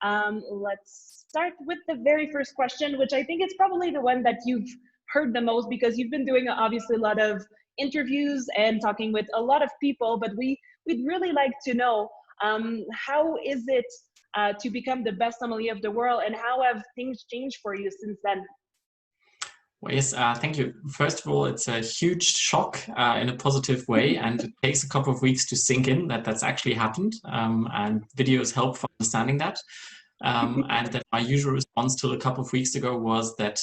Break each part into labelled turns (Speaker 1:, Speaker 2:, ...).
Speaker 1: Let's start with the very first question, which I think is probably the one that you've heard the most because you've been doing obviously a lot of interviews and talking with a lot of people, but we'd really like to know how is it to become the best sommelier of the world, and how have things changed for you since then?
Speaker 2: Well, yes, thank you. First of all, it's a huge shock in a positive way, and it takes a couple of weeks to sink in that that's actually happened, and videos help for understanding that. And then my usual response till a couple of weeks ago was that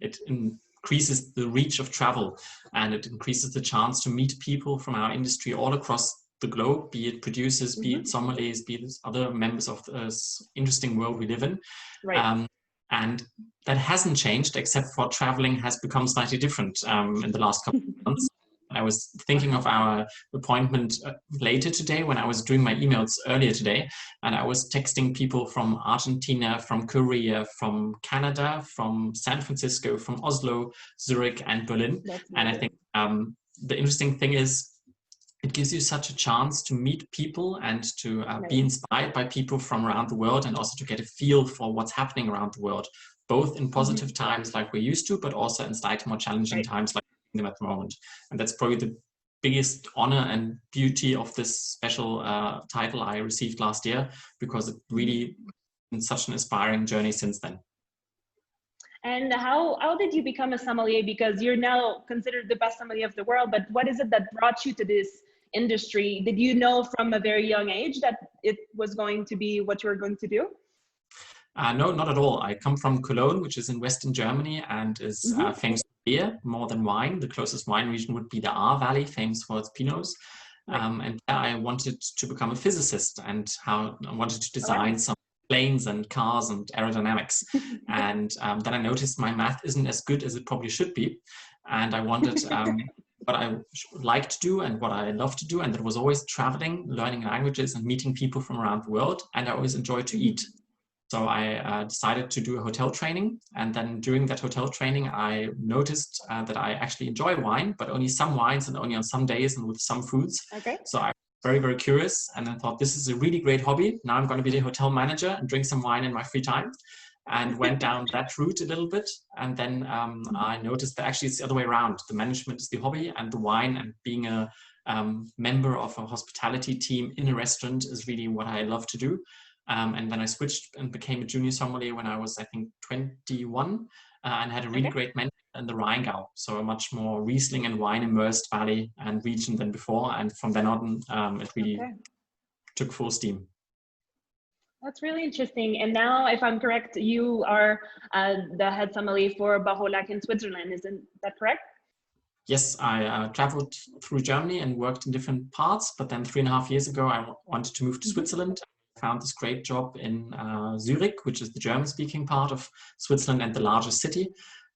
Speaker 2: it increases the reach of travel, and it increases the chance to meet people from our industry all across the globe, be it producers, be it sommeliers, be it other members of this interesting world we live in.
Speaker 1: Right.
Speaker 2: And that hasn't changed, except for traveling has become slightly different in the last couple of months. I was thinking of our appointment later today when I was doing my emails earlier today, and I was texting people from Argentina, from Korea, from Canada, from San Francisco, from Oslo, Zurich, and Berlin. And I think the interesting thing is it gives you such a chance to meet people and to be inspired by people from around the world, and also to get a feel for what's happening around the world, both in positive times like we're used to, but also in slightly more challenging times like them at the moment. And that's probably the biggest honor and beauty of this special title I received last year, because it really been such an inspiring journey since then.
Speaker 1: And how did you become a sommelier? Because you're now considered the best sommelier of the world, but what is it that brought you to this industry? Did you know from a very young age that it was going to be what you were going to do?
Speaker 2: No, not at all. I come from Cologne, which is in Western Germany and is famous for beer more than wine. The closest wine region would be the Ahr Valley, famous for its Pinots. And I wanted to become a physicist, and I wanted to design some planes and cars and aerodynamics. And then I noticed my math isn't as good as it probably should be. And I wanted what I like to do and what I love to do. And that was always traveling, learning languages, and meeting people from around the world. And I always enjoyed to eat. So I decided to do a hotel training. And then during that hotel training, I noticed that I actually enjoy wine, but only some wines and only on some days and with some foods. So I very, very curious, and I thought, this is a really great hobby. Now I'm going to be the hotel manager and drink some wine in my free time, and went down that route a little bit. And then I noticed that actually it's the other way around. The management is the hobby, and the wine and being a member of a hospitality team in a restaurant is really what I love to do. And then I switched and became a junior sommelier when I was, I think, 21, and had a really great mentor in the Rheingau, so a much more Riesling and wine immersed valley and region than before. And from then on, it really took full steam.
Speaker 1: That's really interesting. And now, if I'm correct, you are the head sommelier for Baur in Switzerland. Isn't that correct?
Speaker 2: Yes, I traveled through Germany and worked in different parts, but then 3.5 years ago, I wanted to move to Switzerland. I found this great job in Zurich, which is the German-speaking part of Switzerland and the largest city.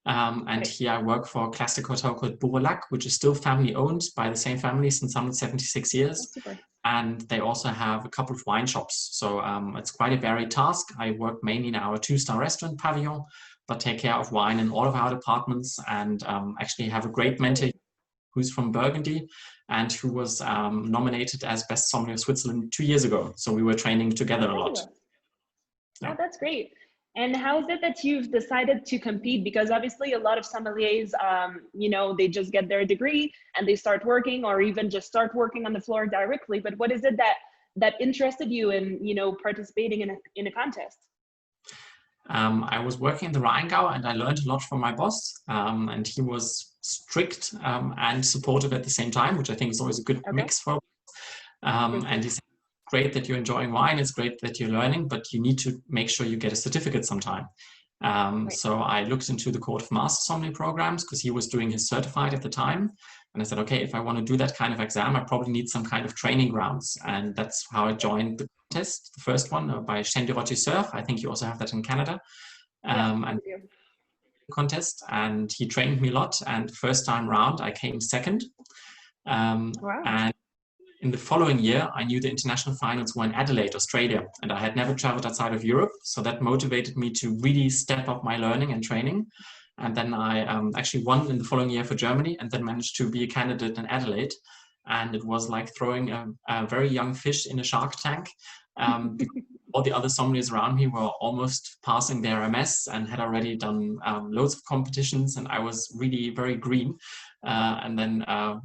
Speaker 2: And here I work for a classic hotel called Baur, which is still family-owned by the same family since 176 years. And they also have a couple of wine shops. So it's quite a varied task. I work mainly in our 2-star restaurant pavilion, but take care of wine in all of our departments, and actually have a great mentor who's from Burgundy and who was nominated as Best Sommelier of Switzerland 2 years ago. So we were training together a lot.
Speaker 1: Oh, that's great. And how is it that you've decided to compete? Because obviously a lot of sommeliers, you know, they just get their degree and they start working, or even just start working on the floor directly. But what is it that interested you in, you know, participating in a contest?
Speaker 2: I was working in the Rheingau, and I learned a lot from my boss, and he was strict and supportive at the same time, which I think is always a good mix for and he said, great that you're enjoying wine, it's great that you're learning, but you need to make sure you get a certificate sometime. So I looked into the Court of Master Sommelier programs, because he was doing his certified at the time. And I said, okay, if I want to do that kind of exam, I probably need some kind of training grounds. And that's how I joined the contest, the first one by Chaîne du Rôtisseur. I think you also have that in Canada. And contest, and he trained me a lot. And the first time round, I came second. And in the following year, I knew the international finals were in Adelaide, Australia, and I had never traveled outside of Europe. So that motivated me to really step up my learning and training. And then I actually won in the following year for Germany, and then managed to be a candidate in Adelaide. And it was like throwing a very young fish in a shark tank. all the other sommeliers around me were almost passing their MS and had already done loads of competitions, and I was really very green. And then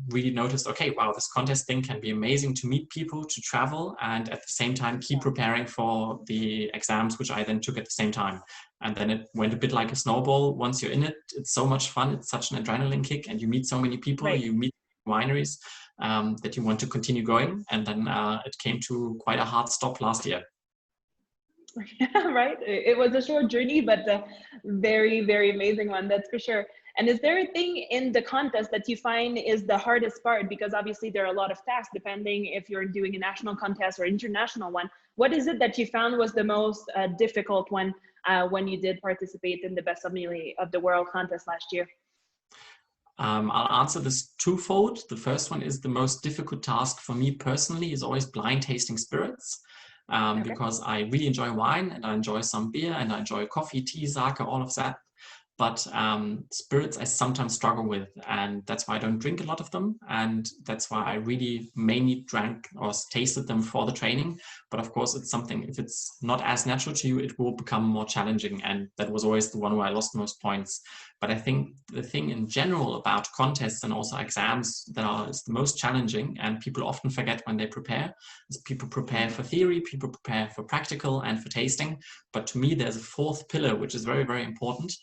Speaker 2: really noticed, okay, wow, this contest thing can be amazing to meet people, to travel, and at the same time keep preparing for the exams, which I then took at the same time. And then it went a bit like a snowball. Once you're in it, it's so much fun. It's such an adrenaline kick, and you meet so many people, you meet wineries that you want to continue going. And then it came to quite a hard stop last year.
Speaker 1: Yeah, right. It was a short journey, but a very, very amazing one, that's for sure. And is there a thing in the contest that you find is the hardest part? Because obviously there are a lot of tasks depending if you're doing a national contest or international one. What is it that you found was the most difficult one when you did participate in the Best Sommelier of the World contest last year?
Speaker 2: I'll answer this twofold. The first one is the most difficult task for me personally is always blind tasting spirits. Because I really enjoy wine, and I enjoy some beer, and I enjoy coffee, tea, sake, all of that. But spirits I sometimes struggle with, and that's why I don't drink a lot of them. And that's why I really mainly drank or tasted them for the training. But of course, it's something, if it's not as natural to you, it will become more challenging. And that was always the one where I lost most points. But I think the thing in general about contests and also exams that is the most challenging, and people often forget when they prepare, is people prepare for theory, people prepare for practical and for tasting. But to me, there's a fourth pillar, which is very, very important.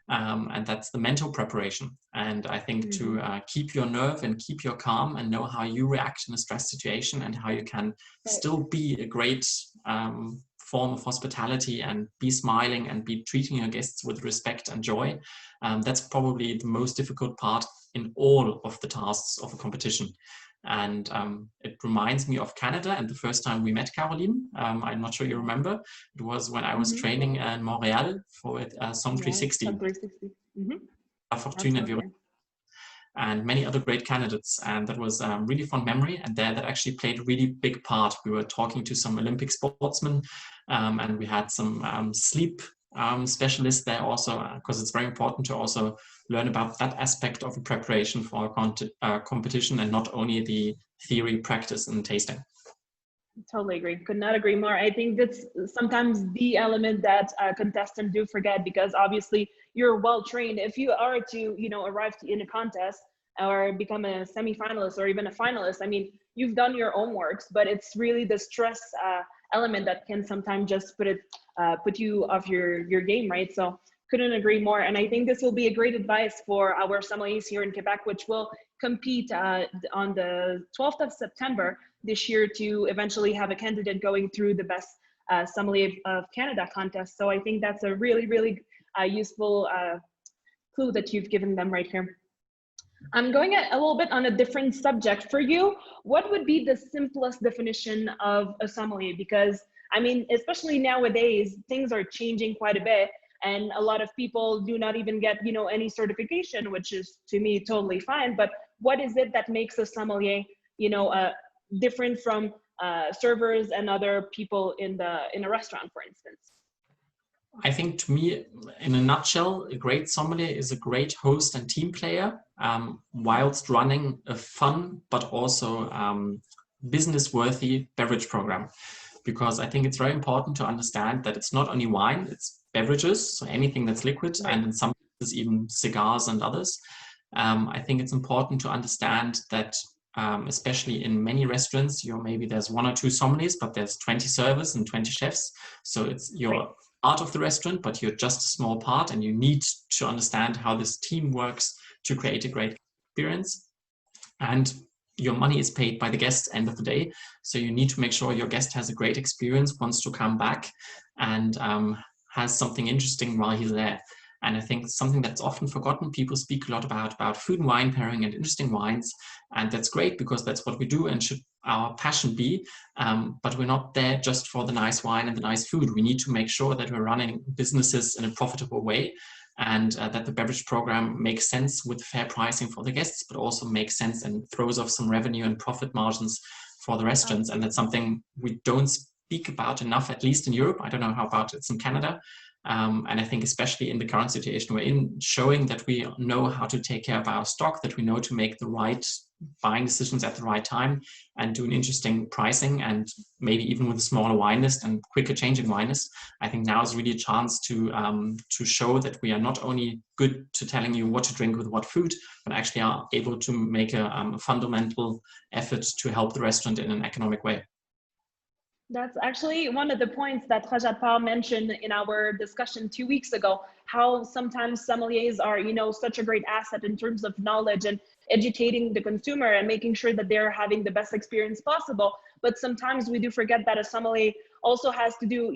Speaker 2: And that's the mental preparation. And I think to keep your nerve and keep your calm and know how you react in a stress situation and how you can still be a great form of hospitality and be smiling and be treating your guests with respect and joy. That's probably the most difficult part in all of the tasks of a competition. And it reminds me of Canada and the first time we met, Caroline. I'm not sure you remember. It was when I was training in Montreal for Somm 360.
Speaker 1: Somm 360.
Speaker 2: La Fortune and many other great candidates. And that was a really fun memory. And there that actually played a really big part. We were talking to some Olympic sportsmen, and we had some sleep specialists there also, because it's very important to also learn about that aspect of the preparation for a competition and not only the theory, practice, and tasting.
Speaker 1: Totally agree. Could not agree more. I think that's sometimes the element that contestants do forget, because obviously you're well trained. If you are to, arrive in a contest or become a semi-finalist or even a finalist, I mean, you've done your own works, but it's really the stress element that can sometimes just put you off your game, right? So couldn't agree more. And I think this will be a great advice for our sommeliers here in Quebec, which will compete on the 12th of September this year to eventually have a candidate going through the Best Sommelier of Canada contest. So I think that's a really, really useful clue that you've given them right here. I'm going a little bit on a different subject. For you, what would be the simplest definition of a sommelier? Because, I mean, especially nowadays, things are changing quite a bit. And a lot of people do not even get, any certification, which is, to me, totally fine. But what is it that makes a sommelier, different from servers and other people in a restaurant, for instance?
Speaker 2: I think, to me, in a nutshell, a great sommelier is a great host and team player, whilst running a fun but also business-worthy beverage program. Because I think it's very important to understand that it's not only wine, it's beverages, so anything that's liquid, and in some cases even cigars and others. I think it's important to understand that especially in many restaurants, maybe there's 1 or 2 sommeliers, but there's 20 servers and 20 chefs. So it's your part of the restaurant, but you're just a small part, and you need to understand how this team works to create a great experience. And your money is paid by the guest end of the day. So you need to make sure your guest has a great experience, wants to come back, and has something interesting while he's there. And I think something that's often forgotten, people speak a lot about food and wine pairing and interesting wines. And that's great, because that's what we do and should our passion be. But we're not there just for the nice wine and the nice food. We need to make sure that we're running businesses in a profitable way, and that the beverage program makes sense with fair pricing for the guests, but also makes sense and throws off some revenue and profit margins for the restaurants. And that's something we don't speak about enough, at least in Europe. I don't know how about it's in Canada. And I think especially in the current situation we're in, showing that we know how to take care of our stock, that we know to make the right buying decisions at the right time and do an interesting pricing, and maybe even with a smaller wine list and quicker changing wine list. I think now is really a chance to show that we are not only good to telling you what to drink with what food, but actually are able to make a fundamental effort to help the restaurant in an economic way.
Speaker 1: That's actually one of the points that Rajat mentioned in our discussion 2 weeks ago, how sometimes sommeliers are, such a great asset in terms of knowledge and educating the consumer and making sure that they're having the best experience possible. But sometimes we do forget that a sommelier also has to do,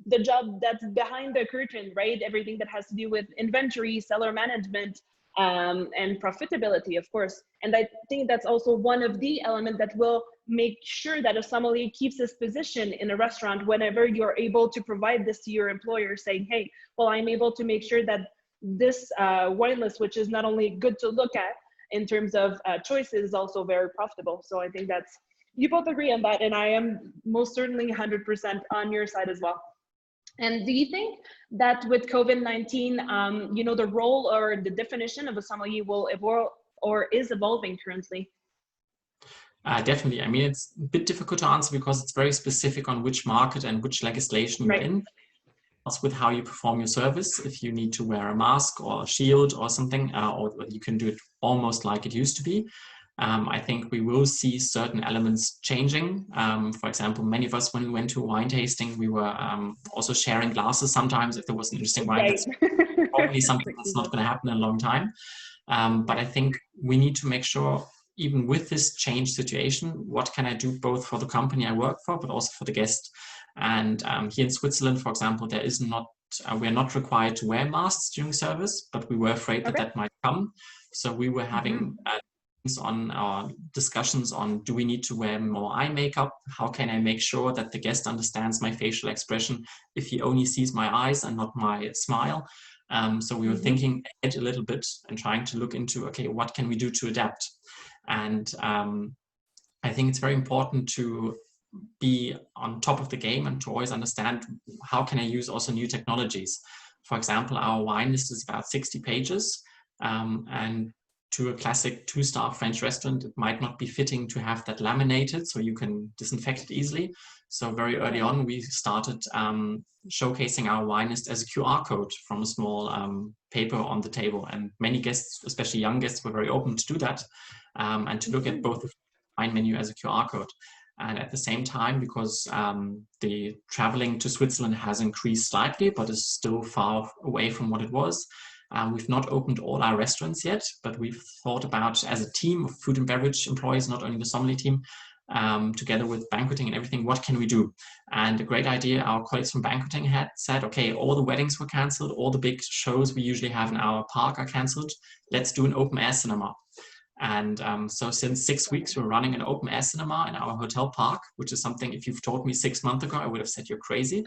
Speaker 1: the job that's behind the curtain, right? Everything that has to do with inventory, cellar management, and profitability, of course. And I think that's also one of the elements that will make sure that a sommelier keeps his position in a restaurant whenever you're able to provide this to your employer, saying, hey, well, I'm able to make sure that this wine list, which is not only good to look at in terms of choices, is also very profitable. So I think you both agree on that, and I am most certainly 100% on your side as well. And do you think that with COVID-19, the role or the definition of a sommelier will evolve or is evolving currently?
Speaker 2: Definitely. I mean, it's a bit difficult to answer because it's very specific on which market and which legislation you're in. Also with how you perform your service, if you need to wear a mask or a shield or something, or you can do it almost like it used to be. I think we will see certain elements changing. For example, many of us, when we went to a wine tasting, we were also sharing glasses sometimes if there was an interesting wine. That's probably something that's not going to happen in a long time. But I think we need to make sure, even with this changed situation, what can I do both for the company I work for, but also for the guest? And here in Switzerland, for example, we're not required to wear masks during service, but we were afraid that that might come. So we were having on our discussions on, do we need to wear more eye makeup? How can I make sure that the guest understands my facial expression if he only sees my eyes and not my smile? So we were thinking ahead a little bit and trying to look into, okay, what can we do to adapt? And I think it's very important to be on top of the game and to always understand how can I use also new technologies. For example, our wine list is about 60 pages, and to a classic 2-star French restaurant, it might not be fitting to have that laminated so you can disinfect it easily. So very early on, we started showcasing our wine list as a QR code from a small paper on the table. And many guests, especially young guests, were very open to do that and to look at both the wine menu as a QR code. And at the same time, because the traveling to Switzerland has increased slightly, but is still far away from what it was, we've not opened all our restaurants yet, but we've thought about, as a team of food and beverage employees, not only the sommelier team, together with banqueting and everything, what can we do? And a great idea our colleagues from banqueting had said, okay, all the weddings were cancelled, all the big shows we usually have in our park are cancelled, let's do an open air cinema. And so since 6 weeks, we're running an open air cinema in our hotel park, which is something, if you've told me 6 months ago, I would have said you're crazy.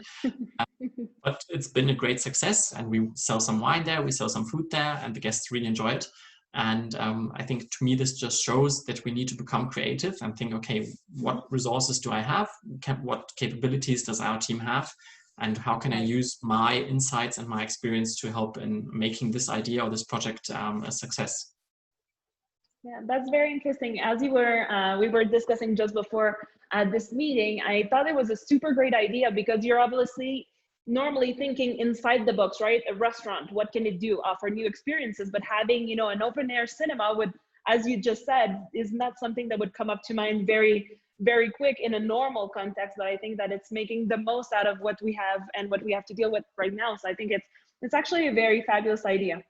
Speaker 2: But it's been a great success, and we sell some wine there, we sell some food there, and the guests really enjoy it. And I think, to me, this just shows that we need to become creative and think, okay, what resources do I have? What capabilities does our team have? And how can I use my insights and my experience to help in making this idea or this project a success?
Speaker 1: Yeah, that's very interesting. As we were discussing just before this meeting, I thought it was a super great idea because you're obviously normally thinking inside the box, right? A restaurant, what can it do? Offer new experiences, but having, an open air cinema would, as you just said, is not something that would come up to mind very, very quick in a normal context. But I think that it's making the most out of what we have and what we have to deal with right now. So I think it's actually a very fabulous idea.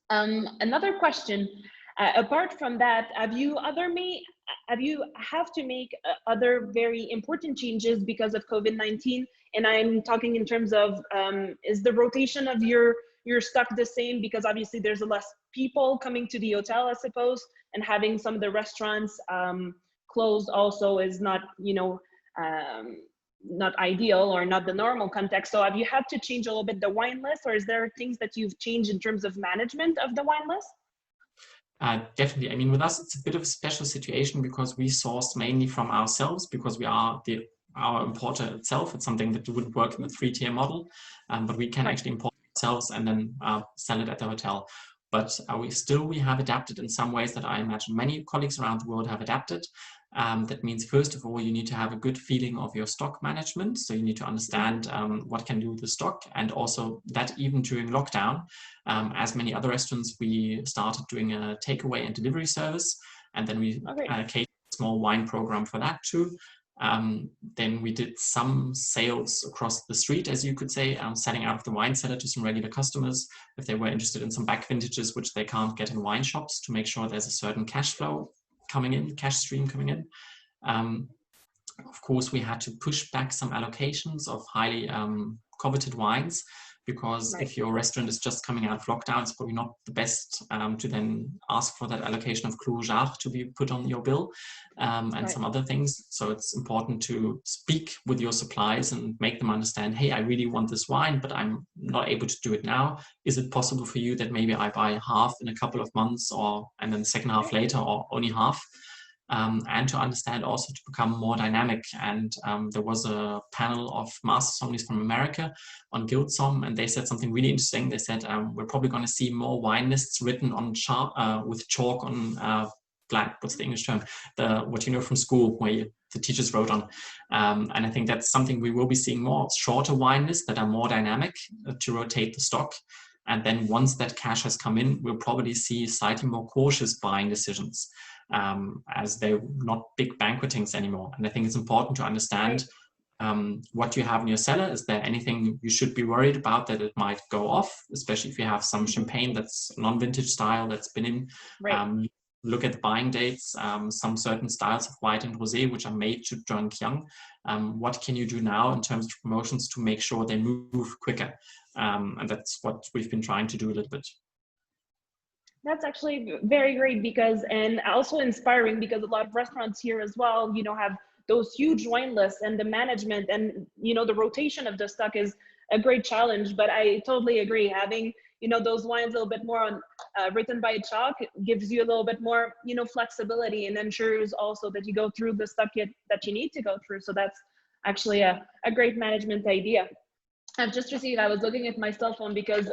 Speaker 1: Another question. Apart from that, have you have to make other very important changes because of COVID-19? And I'm talking in terms of, is the rotation of your stock the same? Because obviously there's less people coming to the hotel, I suppose, and having some of the restaurants closed also is not, not ideal or not the normal context. So have you had to change a little bit the wine list, or is there things that you've changed in terms of management of the wine list?
Speaker 2: Definitely. I mean, with us, it's a bit of a special situation because we source mainly from ourselves, because we are the our importer itself. It's something that wouldn't work in the 3-tier model, but we can actually import it ourselves and then sell it at the hotel. But we have adapted in some ways that I imagine many colleagues around the world have adapted. That means, first of all, you need to have a good feeling of your stock management. So you need to understand what can do with the stock, and also that even during lockdown, as many other restaurants, we started doing a takeaway and delivery service, and then we catered a small wine program for that too. Then we did some sales across the street, as you could say, selling out of the wine cellar to some regular customers if they were interested in some back vintages, which they can't get in wine shops, to make sure there's a certain cash flow coming in, cash stream coming in. Of course, we had to push back some allocations of highly coveted wines, because if your restaurant is just coming out of lockdown, it's probably not the best to then ask for that allocation of Clos Jacques to be put on your bill, and some other things. So it's important to speak with your suppliers and make them understand, hey, I really want this wine, but I'm not able to do it now. Is it possible for you that maybe I buy half in a couple of months, and then the second half later, or only half? And to understand also to become more dynamic. And there was a panel of master sommeliers from America on Guild Somm, and they said something really interesting. They said, we're probably going to see more wine lists written on with chalk on black, what's the English term? What you know from school, where the teachers wrote on. And I think that's something we will be seeing more, shorter wine lists that are more dynamic to rotate the stock. And then once that cash has come in, we'll probably see slightly more cautious buying decisions, as they're not big banquetings anymore. And I think it's important to understand what you have in your cellar. Is there anything you should be worried about that it might go off, especially if you have some champagne that's non-vintage style that's been in. Look at the buying dates, some certain styles of white and rosé which are made to drink young. What can you do now in terms of promotions to make sure they move quicker? And that's what we've been trying to do a little bit.
Speaker 1: That's actually very great, and also inspiring, because a lot of restaurants here as well, have those huge wine lists, and the management and, the rotation of the stock is a great challenge. But I totally agree. Having, those wines a little bit more on, written by chalk gives you a little bit more, flexibility, and ensures also that you go through the stock that you need to go through. So that's actually a great management idea. I've just received, I was looking at my cell phone because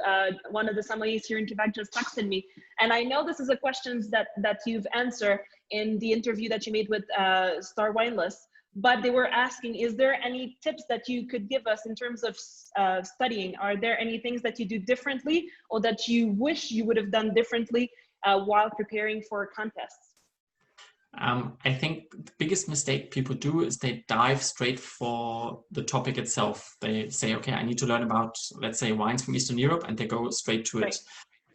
Speaker 1: one of the sommeliers here in Quebec just texted me. And I know this is a question that you've answered in the interview that you made with Star Wine List, but they were asking, is there any tips that you could give us in terms of studying? Are there any things that you do differently, or that you wish you would have done differently while preparing for contests?
Speaker 2: I think the biggest mistake people do is they dive straight for the topic itself. They say, okay, I need to learn about, let's say, wines from Eastern Europe, and they go straight to it.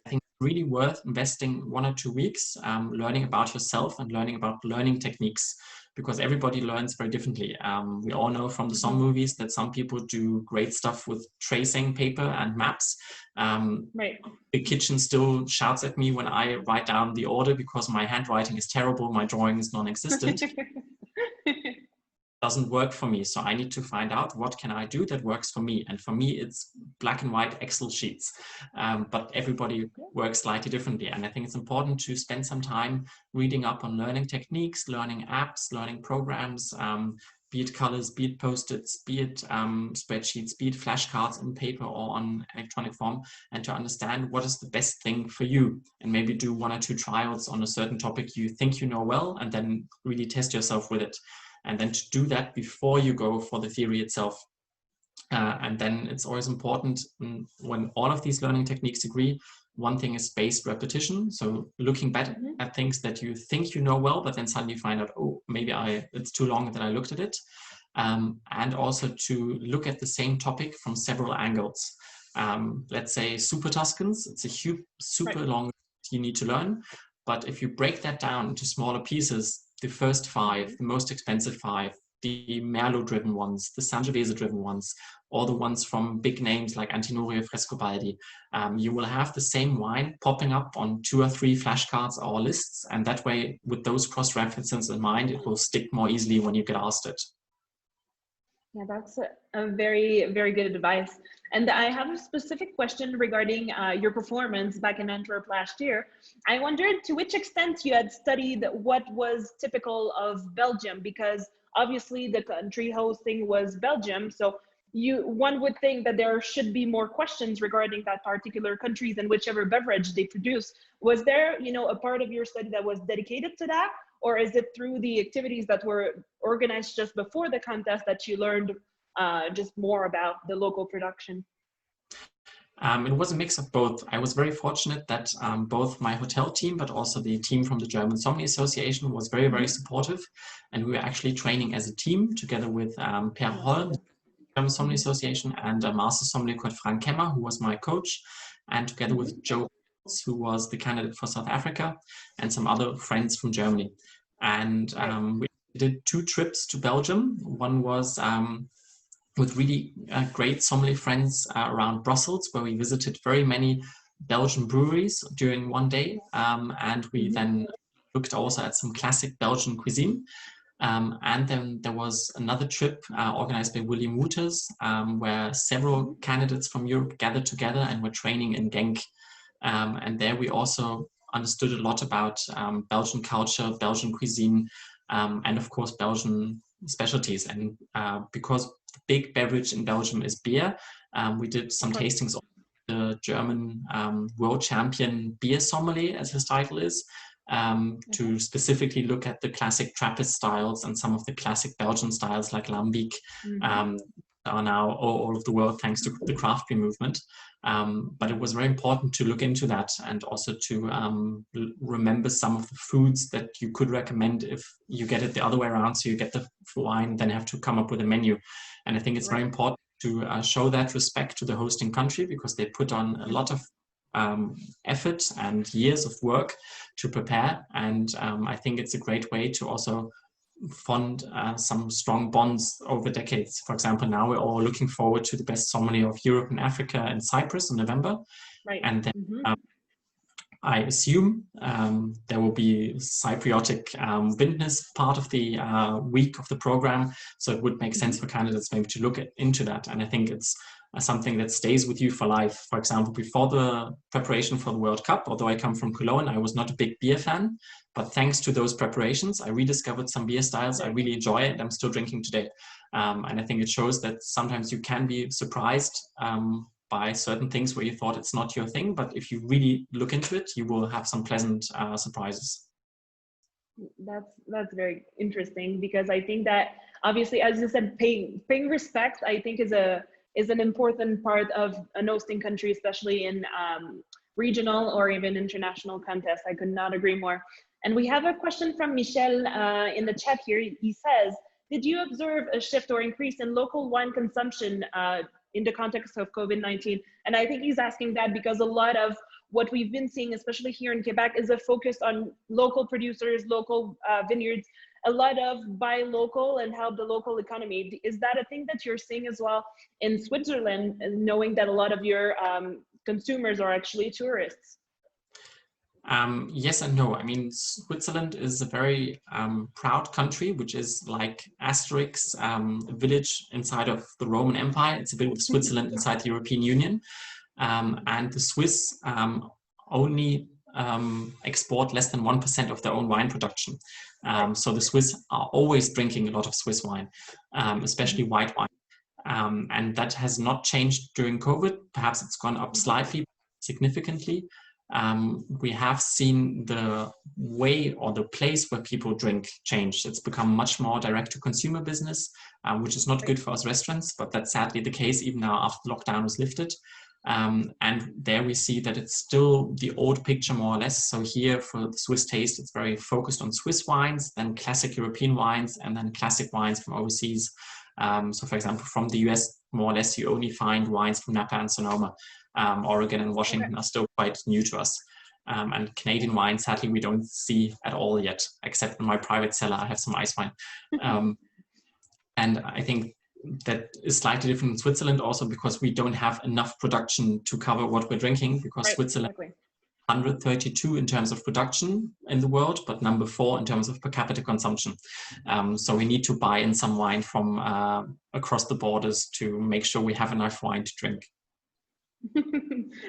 Speaker 2: I think it's really worth investing 1 or 2 weeks learning about yourself and learning about learning techniques, because everybody learns very differently. We all know from the Somm movies that some people do great stuff with tracing paper and maps. The kitchen still shouts at me when I write down the order because my handwriting is terrible, my drawing is non-existent. Doesn't work for me. So I need to find out what can I do that works for me. And for me, it's black and white Excel sheets. But everybody works slightly differently. And I think it's important to spend some time reading up on learning techniques, learning apps, learning programs, be it colors, be it Post-its, be it spreadsheets, be it flashcards in paper or on electronic form, and to understand what is the best thing for you, and maybe do 1 or 2 trials on a certain topic you think you know well, and then really test yourself with it. And then to do that before you go for the theory itself. And then it's always important when all of these learning techniques agree. One thing is spaced repetition. So looking back at things that you think you know well, but then suddenly find out, oh, maybe it's too long that I looked at it. And also to look at the same topic from several angles. Let's say Super Tuscans, it's a super long you need to learn. But if you break that down into smaller pieces, the first 5, the most expensive 5, the Merlot-driven ones, the Sangiovese-driven ones, or the ones from big names like Antinorio, Frescobaldi, you will have the same wine popping up on 2 or 3 flashcards or lists. And that way, with those cross-references in mind, it will stick more easily when you get asked it.
Speaker 1: Yeah, that's a very, very good advice. And I have a specific question regarding your performance back in Antwerp last year. I wondered to which extent you had studied what was typical of Belgium, because obviously the country hosting was Belgium. So one would think that there should be more questions regarding that particular countries and whichever beverage they produce. Was there, a part of your study that was dedicated to that? Or is it through the activities that were organized just before the contest that you learned just more about the local production?
Speaker 2: It was a mix of both. I was very fortunate that both my hotel team, but also the team from the German Sommelier Association was very, very supportive. And we were actually training as a team together with Per Holl, the German Sommelier Association, and a master sommelier called Frank Kemmer, who was my coach, and together with Joe, who was the candidate for South Africa, and some other friends from Germany. And we did 2 trips to Belgium. One was with really great sommelier friends around Brussels, where we visited very many Belgian breweries during one day. And we then looked also at some classic Belgian cuisine. And then there was another trip organized by William Wouters, where several candidates from Europe gathered together and were training in Genk. And there we also understood a lot about Belgian culture, Belgian cuisine, and of course Belgian specialties. And because the big beverage in Belgium is beer, we did some tastings of the German world champion beer sommelier, as his title is, to specifically look at the classic Trappist styles and some of the classic Belgian styles like Lambic, are now all over the world thanks to the craft beer movement. But it was very important to look into that and also to remember some of the foods that you could recommend if you get it the other way around. So you get the wine, then have to come up with a menu. And I think it's very important to show that respect to the hosting country, because they put on a lot of effort and years of work to prepare. And I think it's a great way to also fund some strong bonds over decades. For example, now we're all looking forward to the Best Sommelier of Europe and Africa in Cyprus in November. And then I assume there will be Cypriotic witness part of the week of the program. So it would make sense for candidates maybe to look into that. And I think it's something that stays with you for life. For example, before the preparation for the World Cup, although I come from Cologne, I was not a big beer fan. But thanks to those preparations, I rediscovered some beer styles I really enjoy and I'm still drinking today. And I think it shows that sometimes you can be surprised by certain things where you thought it's not your thing, but if you really look into it, you will have some pleasant surprises.
Speaker 1: That's very interesting, because I think that obviously, as you said, paying respect, I think is an important part of an hosting country, especially in regional or even international contests. I could not agree more. And we have a question from Michel in the chat here. He says, did you observe a shift or increase in local wine consumption in the context of COVID-19? And I think he's asking that because a lot of what we've been seeing, especially here in Quebec, is a focus on local producers, local vineyards, a lot of buy local and help the local economy. Is that a thing that you're seeing as well in Switzerland, knowing that a lot of your consumers are actually tourists?
Speaker 2: Yes and no. I mean, Switzerland is a very proud country, which is like Asterix, a village inside of the Roman Empire. It's a bit of Switzerland inside the European Union. And the Swiss only export less than 1% of their own wine production. So the Swiss are always drinking a lot of Swiss wine, especially white wine. And that has not changed during COVID. Perhaps it's gone up slightly, significantly. We have seen the way or the place where people drink change. It's become much more direct to consumer business, which is not good for us restaurants, but that's sadly the case even now after the lockdown was lifted. And there we see that it's still the old picture more or less. So here for the Swiss taste, it's very focused on Swiss wines, then classic European wines, and then classic wines from overseas. So for example, from the US, more or less, you only find wines from Napa and Sonoma. Oregon and Washington are still quite new to us. And Canadian wine, sadly, we don't see at all yet, except in my private cellar, I have some ice wine. And I think that is slightly different in Switzerland also because we don't have enough production to cover what we're drinking, because Switzerland is 132 in terms of production in the world, but number 4 in terms of per capita consumption. So we need to buy in some wine from across the borders to make sure we have enough wine to drink.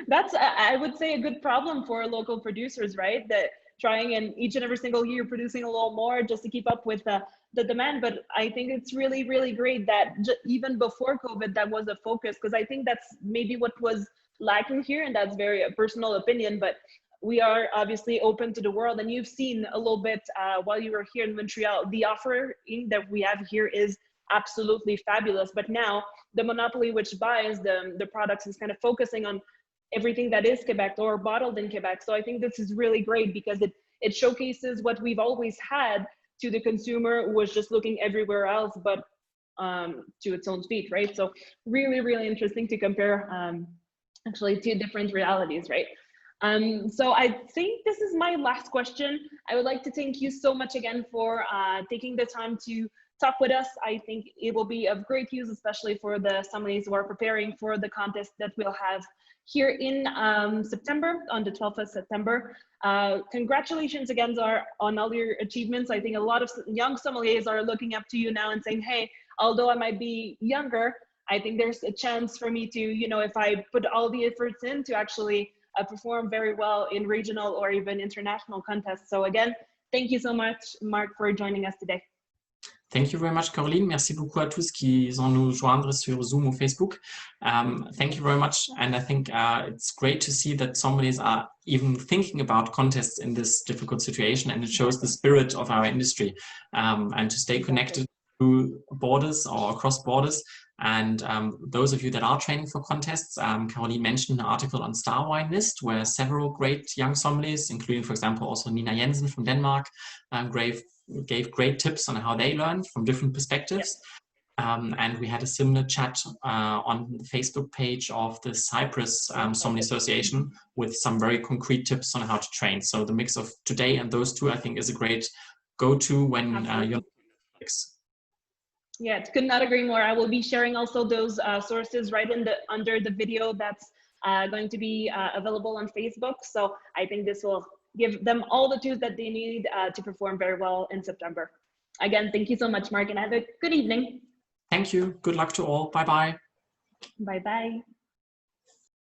Speaker 1: That's, I would say, a good problem for local producers, right? That trying, and each and every single year producing a little more just to keep up with the demand. But I think it's really, really great that even before COVID, that was a focus, because I think that's maybe what was lacking here, and that's very a personal opinion, but we are obviously open to the world. And you've seen a little bit while you were here in Montreal, the offering that we have here is absolutely fabulous. But now the monopoly which buys the products is kind of focusing on everything that is Quebec or bottled in Quebec. So I think this is really great because it showcases what we've always had to the consumer, who was just looking everywhere else but to its own feet, right? So really, really interesting to compare actually two different realities, right? So I think this is my last question. I would like to thank you so much again for taking the time to talk with us. I think it will be of great use, especially for the sommeliers who are preparing for the contest that we'll have here in September, on the 12th of September. Congratulations again on all your achievements. I think a lot of young sommeliers are looking up to you now and saying, hey, although I might be younger, I think there's a chance for me to, you know, if I put all the efforts in, to actually perform very well in regional or even international contests. So again, thank you so much, Marc, for joining us today.
Speaker 2: Thank you very much, Caroline. Merci beaucoup à tous qui vont nous joindre sur Zoom ou Facebook. Thank you very much. And I think it's great to see that sommeliers are even thinking about contests in this difficult situation, and it shows the spirit of our industry, and to stay connected through borders or across borders. And those of you that are training for contests, Caroline mentioned an article on Star Wine List, where several great young sommeliers, including, for example, also Nina Jensen from Denmark, gave great tips on how they learned from different perspectives. Yep. And we had a similar chat on the Facebook page of the Cyprus Sommelier Association with some very concrete tips on how to train. So the mix of today and those two, I think, is a great go-to when you're
Speaker 1: Yeah, could not agree more. I will be sharing also those sources right under the video that's going to be available on Facebook. So I think this will give them all the tools that they need to perform very well in September. Again, thank you so much, Marc, and have a good evening.
Speaker 2: Thank you. Good luck to all. Bye-bye.
Speaker 1: Bye-bye.